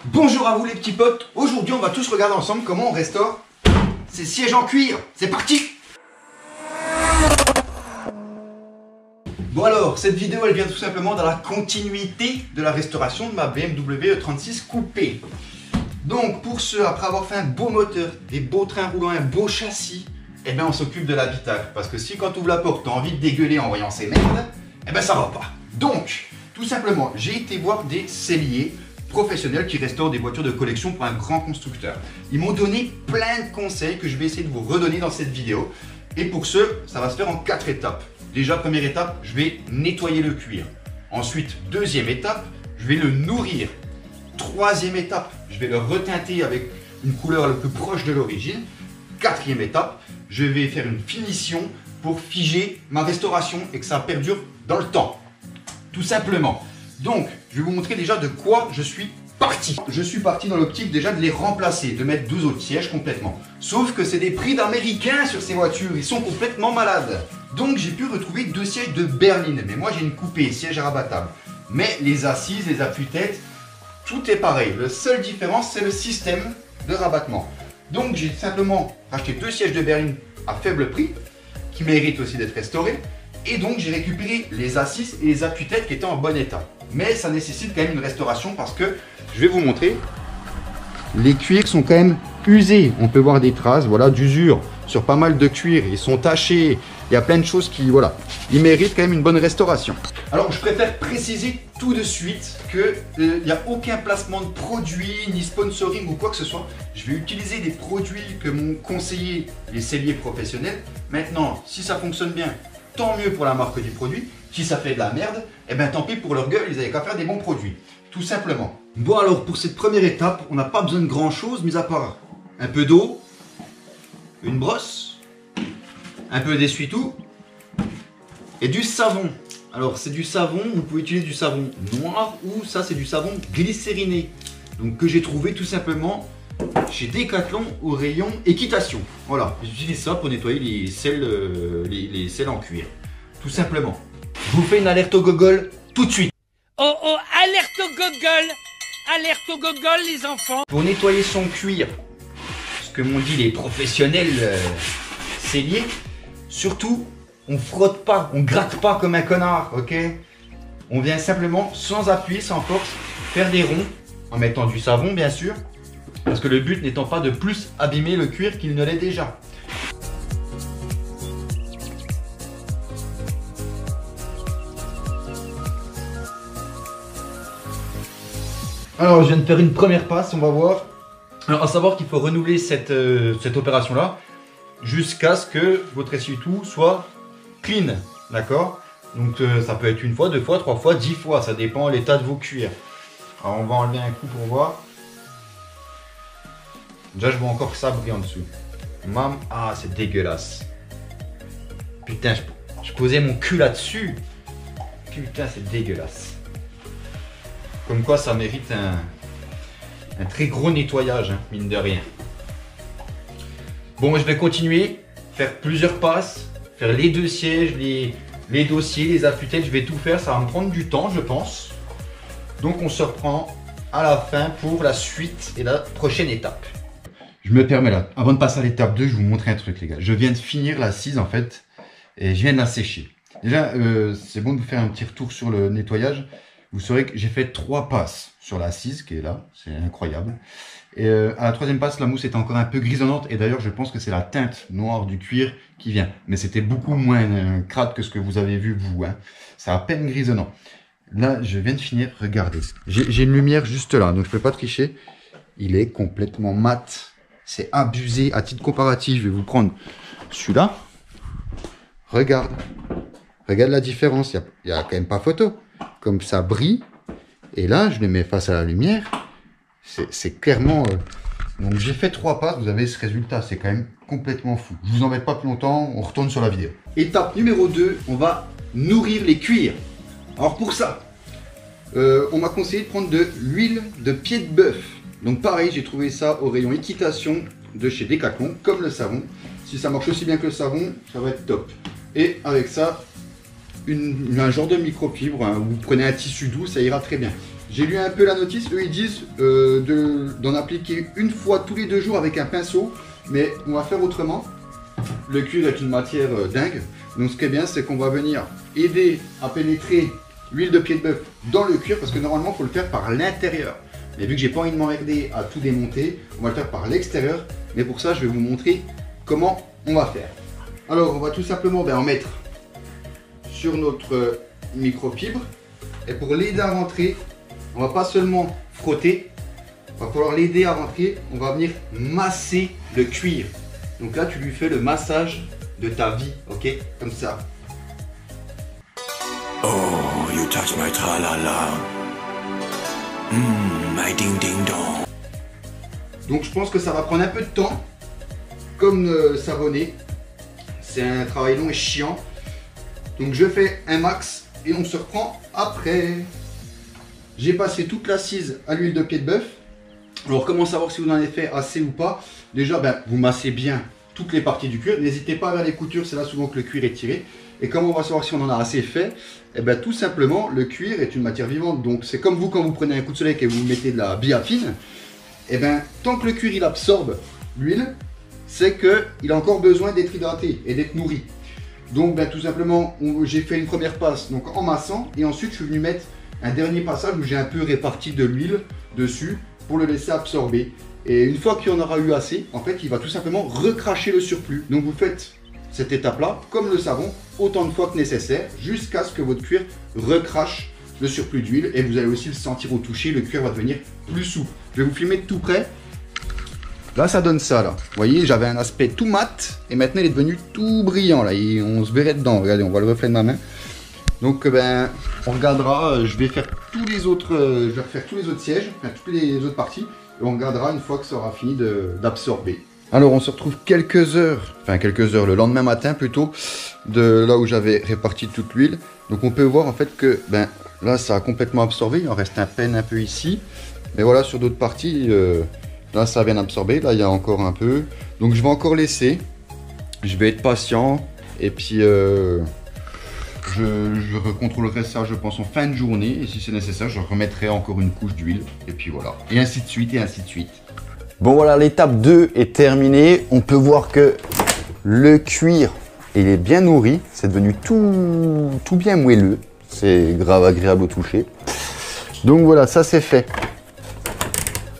Bonjour à vous les petits potes, aujourd'hui on va tous regarder ensemble comment on restaure ces sièges en cuir. C'est parti! Bon alors, cette vidéo elle vient tout simplement dans la continuité de la restauration de ma BMW E36 coupé. Donc pour ce, après avoir fait un beau moteur, des beaux trains roulants, un beau châssis, eh bien on s'occupe de l'habitacle. Parce que si quand tu ouvres la porte, tu as envie de dégueuler en voyant ces merdes, eh bien ça va pas. Donc, tout simplement, j'ai été voir des selliers professionnels qui restaurent des voitures de collection pour un grand constructeur. Ils m'ont donné plein de conseils que je vais essayer de vous redonner dans cette vidéo. Et pour ce, ça va se faire en 4 étapes. Déjà, première étape, je vais nettoyer le cuir. Ensuite, deuxième étape, je vais le nourrir. Troisième étape, je vais le reteinter avec une couleur la plus proche de l'origine. Quatrième étape, je vais faire une finition pour figer ma restauration et que ça perdure dans le temps. Tout simplement. Donc, je vais vous montrer déjà de quoi je suis parti. Je suis parti dans l'optique déjà de les remplacer, de mettre 12 autres sièges complètement. Sauf que c'est des prix d'américains sur ces voitures, ils sont complètement malades. Donc j'ai pu retrouver 2 sièges de berline, mais moi j'ai une coupée, siège rabattable. Mais les assises, les appuis-têtes, tout est pareil. La seule différence, c'est le système de rabattement. Donc j'ai simplement racheté 2 sièges de berline à faible prix, qui méritent aussi d'être restaurés. Et donc j'ai récupéré les assises et les appuis-têtes qui étaient en bon état. Mais ça nécessite quand même une restauration parce que, je vais vous montrer, les cuirs sont quand même usés. On peut voir des traces voilà, d'usure sur pas mal de cuirs. Ils sont tachés. Il y a plein de choses qui, voilà, ils méritent quand même une bonne restauration. Alors je préfère préciser tout de suite qu'il n'y a aucun placement de produit, ni sponsoring ou quoi que ce soit. Je vais utiliser des produits que m'ont conseillé les selliers professionnels. Maintenant, si ça fonctionne bien, tant mieux pour la marque du produit. Si ça fait de la merde, eh bien tant pis pour leur gueule, ils n'avaient qu'à faire des bons produits. Tout simplement. Bon alors, pour cette première étape, on n'a pas besoin de grand chose, mis à part un peu d'eau, une brosse, un peu d'essuie-tout et du savon. Alors c'est du savon, vous pouvez utiliser du savon noir ou ça c'est du savon glycériné. Donc que j'ai trouvé tout simplement chez Decathlon au rayon équitation. Voilà, j'utilise ça pour nettoyer les selles en cuir. Tout simplement. Je vous fais une alerte au gogol tout de suite. Oh oh, alerte au gogol! Alerte au gogol les enfants! Pour nettoyer son cuir, ce que m'ont dit les professionnels selliers, surtout on frotte pas, on gratte pas comme un connard, ok? On vient simplement sans appui, sans force, faire des ronds, en mettant du savon bien sûr, parce que le but n'étant pas de plus abîmer le cuir qu'il ne l'est déjà. Alors je viens de faire une première passe, on va voir. Alors à savoir qu'il faut renouveler cette opération là jusqu'à ce que votre essuie-tout soit clean, d'accord? Donc ça peut être une fois, 2 fois, 3 fois, 10 fois, ça dépend de l'état de vos cuirs. Alors on va enlever un coup pour voir. Déjà je vois encore que ça brille en dessous. Mam, ah c'est dégueulasse. Putain, je posais mon cul là-dessus. Putain c'est dégueulasse. Comme quoi ça mérite un très gros nettoyage, hein, mine de rien. Bon, je vais continuer, faire plusieurs passes, faire les 2 sièges, les dossiers, les appuis-têtes, je vais tout faire, ça va me prendre du temps je pense. Donc on se reprend à la fin pour la suite et la prochaine étape. Je me permets là, avant de passer à l'étape 2, je vais vous montrer un truc les gars. Je viens de finir l'assise en fait, et je viens de la sécher. Déjà, c'est bon de vous faire un petit retour sur le nettoyage. Vous saurez que j'ai fait 3 passes sur l'assise qui est là, c'est incroyable. Et à la 3e passe, la mousse est encore un peu grisonnante. Et d'ailleurs, je pense que c'est la teinte noire du cuir qui vient. Mais c'était beaucoup moins crade que ce que vous avez vu vous. Hein. C'est à peine grisonnant. Là, je viens de finir. Regardez. J'ai une lumière juste là, donc je ne peux pas tricher. Il est complètement mat. C'est abusé. À titre comparatif, je vais vous prendre celui-là. Regarde. Regarde la différence. Il n'y a quand même pas photo. Comme ça brille. Et là, je le mets face à la lumière. C'est clairement... Donc j'ai fait 3 passes, vous avez ce résultat. C'est quand même complètement fou. Je vous embête pas plus longtemps, on retourne sur la vidéo. Étape numéro 2, on va nourrir les cuirs. Alors pour ça, on m'a conseillé de prendre de l'huile de pied de bœuf. Donc pareil, j'ai trouvé ça au rayon équitation de chez Decathlon, comme le savon. Si ça marche aussi bien que le savon, ça va être top. Et avec ça, un genre de microfibre, hein, vous prenez un tissu doux, ça ira très bien. j'ai lu un peu la notice, eux ils disent d'en appliquer une fois tous les 2 jours avec un pinceau, mais on va faire autrement. Le cuir est une matière dingue, donc ce qui est bien c'est qu'on va venir aider à pénétrer l'huile de pied de bœuf dans le cuir, parce que normalement il faut le faire par l'intérieur. Mais vu que j'ai pas envie de m'emmerder à tout démonter, on va le faire par l'extérieur, mais pour ça je vais vous montrer comment on va faire. Alors on va tout simplement en mettre sur notre microfibre, et pour l'aider à rentrer, on va pas seulement frotter, il va falloir l'aider à rentrer, on va venir masser le cuir. Donc là tu lui fais le massage de ta vie, ok, comme ça. Oh, you touch my tra-la-la. My ding-ding-dong. Donc je pense que ça va prendre un peu de temps, comme savonner. C'est un travail long et chiant. Donc je fais un max et on se reprend après. J'ai passé toute l'assise à l'huile de pied de bœuf. Alors comment savoir si vous en avez fait assez ou pas? Déjà vous massez bien toutes les parties du cuir. N'hésitez pas à vers les coutures, c'est là souvent que le cuir est tiré. Et comment on va savoir si on en a assez fait? Tout simplement, le cuir est une matière vivante. Donc c'est comme vous quand vous prenez un coup de soleil et vous mettez de la biafine. Tant que le cuir il absorbe l'huile, c'est qu'il a encore besoin d'être hydraté et d'être nourri. Donc tout simplement, j'ai fait une première passe donc en massant, et ensuite je suis venu mettre un dernier passage où j'ai un peu réparti de l'huile dessus pour le laisser absorber. Et une fois qu'il y en aura eu assez, en fait il va tout simplement recracher le surplus. Donc vous faites cette étape-là, comme le savon, autant de fois que nécessaire, jusqu'à ce que votre cuir recrache le surplus d'huile, et vous allez aussi le sentir au toucher, le cuir va devenir plus souple. Je vais vous filmer de tout près. Là ça donne ça là. Vous voyez, j'avais un aspect tout mat, et maintenant il est devenu tout brillant là, on se verrait dedans. Regardez, on voit le reflet de ma main. Donc on regardera, je vais faire tous les autres, je vais refaire tous les autres sièges, enfin toutes les autres parties, et on regardera une fois que ça aura fini d'absorber. Alors on se retrouve quelques heures, le lendemain matin plutôt, de là où j'avais réparti toute l'huile. Donc on peut voir en fait que là ça a complètement absorbé, il en reste un peine un peu ici. Mais voilà, sur d'autres parties, là ça a bien absorbé, là il y a encore un peu. Donc je vais encore laisser, je vais être patient, et puis je recontrôlerai ça je pense en fin de journée. Et si c'est nécessaire, je remettrai encore une couche d'huile, et puis voilà. Et ainsi de suite, et ainsi de suite. Bon voilà, l'étape 2 est terminée. On peut voir que le cuir, il est bien nourri. C'est devenu tout bien moelleux. C'est grave agréable au toucher. Donc voilà, ça c'est fait.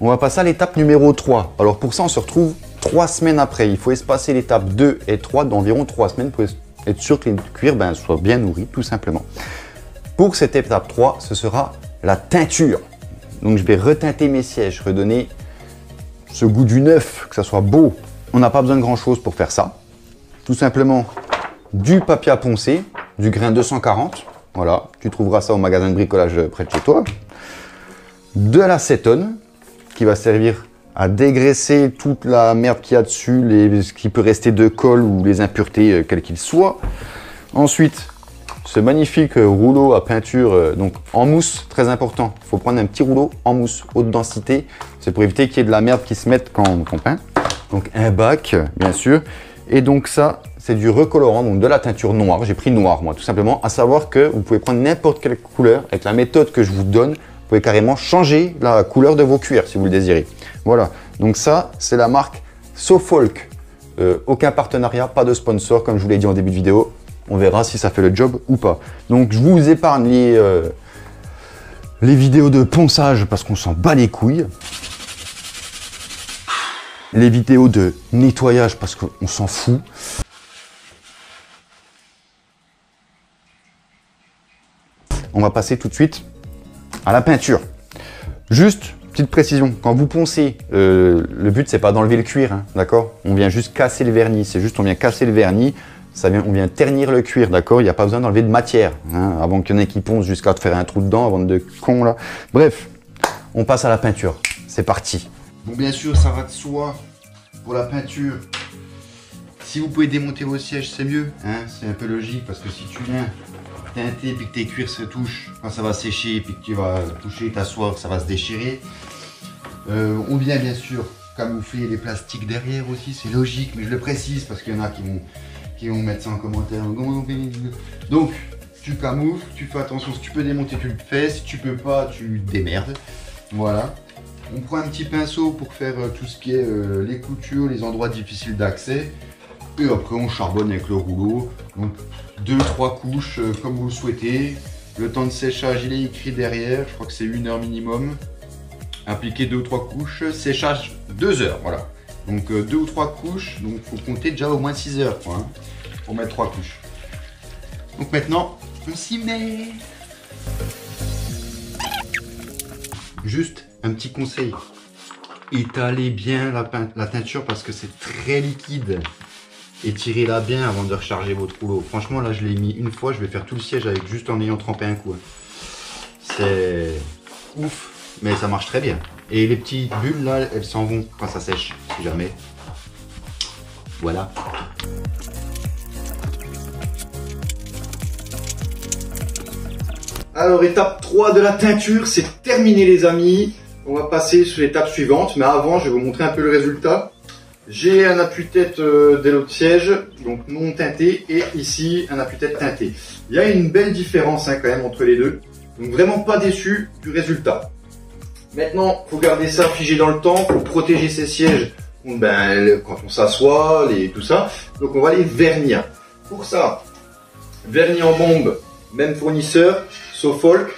On va passer à l'étape numéro 3. Alors pour ça, on se retrouve 3 semaines après. Il faut espacer l'étape 2 et 3 d'environ 3 semaines pour être sûr que le cuir soit bien nourri, tout simplement. Pour cette étape 3, ce sera la teinture. Donc je vais reteinter mes sièges, redonner ce goût du neuf, que ça soit beau. On n'a pas besoin de grand chose pour faire ça. Tout simplement du papier à poncer, du grain 240. Voilà, tu trouveras ça au magasin de bricolage près de chez toi. De l'acétone qui va servir à dégraisser toute la merde qu'il y a dessus, ce qui peut rester de colle ou les impuretés quelles qu'ils soient. Ensuite, ce magnifique rouleau à peinture donc en mousse, très important. Il faut prendre un petit rouleau en mousse, haute densité. C'est pour éviter qu'il y ait de la merde qui se mette quand on peint. Donc un bac, bien sûr. Et donc ça, c'est du recolorant, donc de la teinture noire. J'ai pris noir, moi, tout simplement. À savoir que vous pouvez prendre n'importe quelle couleur. Avec la méthode que je vous donne, vous pouvez carrément changer la couleur de vos cuirs si vous le désirez. Voilà. Donc ça, c'est la marque SoFolk. Aucun partenariat, pas de sponsor, comme je vous l'ai dit en début de vidéo. On verra si ça fait le job ou pas. Donc je vous épargne les vidéos de ponçage parce qu'on s'en bat les couilles. Les vidéos de nettoyage parce qu'on s'en fout. On va passer tout de suite à la peinture. Juste, petite précision, quand vous poncez, le but c'est pas d'enlever le cuir, hein, d'accord? On vient juste casser le vernis, c'est juste on vient casser le vernis. On vient ternir le cuir, d'accord? Il n'y a pas besoin d'enlever de matière, hein, avant qu'il y en ait qui poncent jusqu'à te faire un trou dedans, avant de con là. Bref, on passe à la peinture. C'est parti. Bon, bien sûr, ça va de soi pour la peinture. Si vous pouvez démonter vos sièges, c'est mieux, hein, c'est un peu logique, parce que si tu viens teinter puis que tes cuirs se touchent, quand ça va sécher puis que tu vas toucher, t'asseoir, ça va se déchirer. On vient bien sûr camoufler les plastiques derrière aussi, c'est logique, mais je le précise parce qu'il y en a qui vont mettre ça en commentaire. Donc, tu camoufles, tu fais attention, si tu peux démonter, tu le fais, si tu peux pas, tu démerdes. Voilà. On prend un petit pinceau pour faire tout ce qui est les coutures, les endroits difficiles d'accès. Et après, on charbonne avec le rouleau. Donc, 2-3 couches comme vous le souhaitez. Le temps de séchage, il est écrit derrière. Je crois que c'est 1 heure minimum. Appliquer 2 ou 3 couches. Séchage, 2 heures. Voilà. Donc, 2 ou 3 couches. Donc, il faut compter déjà au moins 6 heures quoi, hein, pour mettre 3 couches. Donc, maintenant, on s'y met. Juste un petit conseil. Étalez bien la teinture parce que c'est très liquide. Étirez-la bien avant de recharger votre rouleau. Franchement, là, je l'ai mis une fois. Je vais faire tout le siège avec juste en ayant trempé un coup. C'est ouf, mais ça marche très bien. Et les petites bulles, là, elles s'en vont quand ça sèche, si jamais. Voilà. Alors, étape 3 de la teinture, c'est terminé, les amis. On va passer sur l'étape suivante. Mais avant, je vais vous montrer un peu le résultat. J'ai un appuie-tête d'élo de siège, donc non teinté, et ici un appuie-tête teinté. Il y a une belle différence hein, quand même entre les deux, donc vraiment pas déçu du résultat. Maintenant, il faut garder ça figé dans le temps pour protéger ces sièges quand on s'assoit, tout ça. Donc on va les vernir. Pour ça, vernis en bombe, même fournisseur, Sofolk.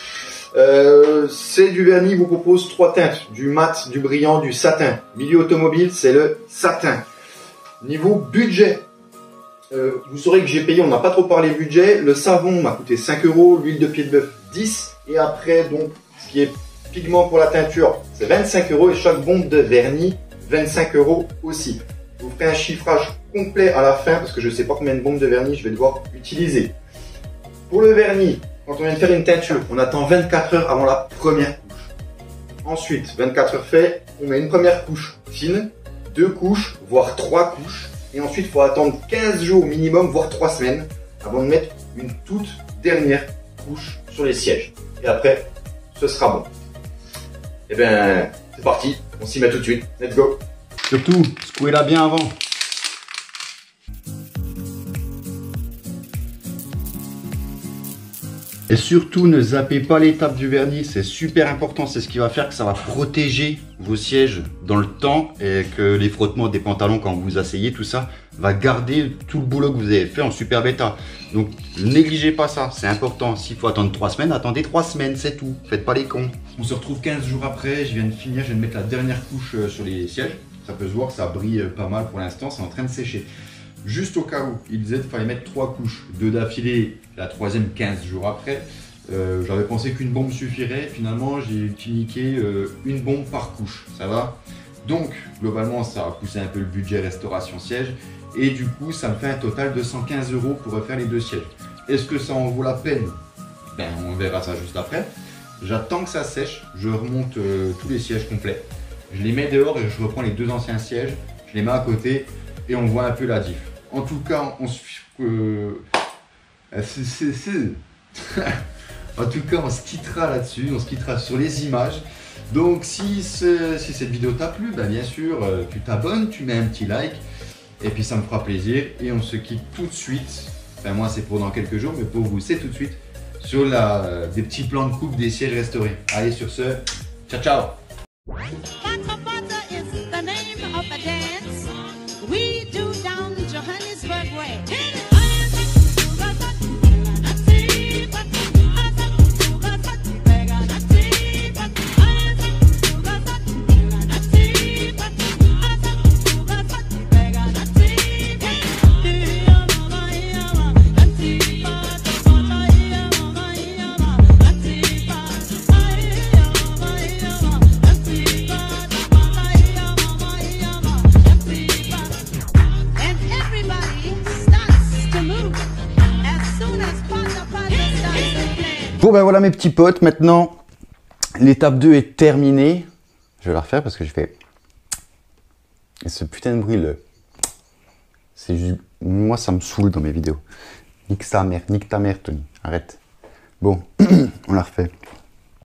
C'est du vernis, il vous propose 3 teintes, du mat, du brillant, du satin. Milieu automobile, c'est le satin. Niveau budget, vous saurez que j'ai payé, on n'a pas trop parlé budget, le savon m'a coûté 5 €, l'huile de pied de bœuf 10, et après, donc, ce qui est pigment pour la teinture, c'est 25 € et chaque bombe de vernis, 25 € aussi. Je vous ferai un chiffrage complet à la fin parce que je ne sais pas combien de bombes de vernis je vais devoir utiliser. Pour le vernis, quand on vient de faire une teinture, on attend 24 heures avant la première couche. Ensuite, 24 heures fait, on met une première couche fine, 2 couches, voire 3 couches. Et ensuite, il faut attendre 15 jours minimum, voire 3 semaines, avant de mettre une toute dernière couche sur les sièges. Et après, ce sera bon. Et bien, c'est parti, on s'y met tout de suite. Let's go. Surtout, secouez-la bien avant. Et surtout, ne zappez pas l'étape du vernis, c'est super important, c'est ce qui va faire que ça va protéger vos sièges dans le temps et que les frottements des pantalons quand vous vous asseyez, tout ça, va garder tout le boulot que vous avez fait en superbe état. Donc, négligez pas ça, c'est important. S'il faut attendre 3 semaines, attendez 3 semaines, c'est tout. Faites pas les cons. On se retrouve 15 jours après, je viens de finir, je viens de mettre la dernière couche sur les sièges. Ça peut se voir, ça brille pas mal pour l'instant, c'est en train de sécher. Juste au cas où, il disait qu'il fallait mettre 3 couches, 2 d'affilée, la troisième 15 jours après. J'avais pensé qu'une bombe suffirait, finalement j'ai cliqué une bombe par couche, ça va. Donc globalement ça a poussé un peu le budget restauration siège et du coup ça me fait un total de 115 € pour refaire les 2 sièges. Est-ce que ça en vaut la peine? Ben on verra ça juste après. J'attends que ça sèche, je remonte tous les sièges complets, je les mets dehors et je reprends les 2 anciens sièges, je les mets à côté et on voit un peu la diff. En tout cas, on se... En tout cas, on se quittera là-dessus, on se quittera sur les images. Donc, si cette vidéo t'a plu, ben, bien sûr, tu t'abonnes, tu mets un petit like. Et puis, ça me fera plaisir. Et on se quitte tout de suite. Enfin, moi, c'est pour dans quelques jours, mais pour vous, c'est tout de suite. Sur des petits plans de coupe des sièges restaurés. Allez, sur ce, ciao, ciao! Bon ben voilà mes petits potes, maintenant l'étape 2 est terminée. Je vais la refaire parce que je fais... Et ce putain de bruit là, c'est juste... Moi ça me saoule dans mes vidéos. Nique ta mère Tony, arrête. Bon, on la refait.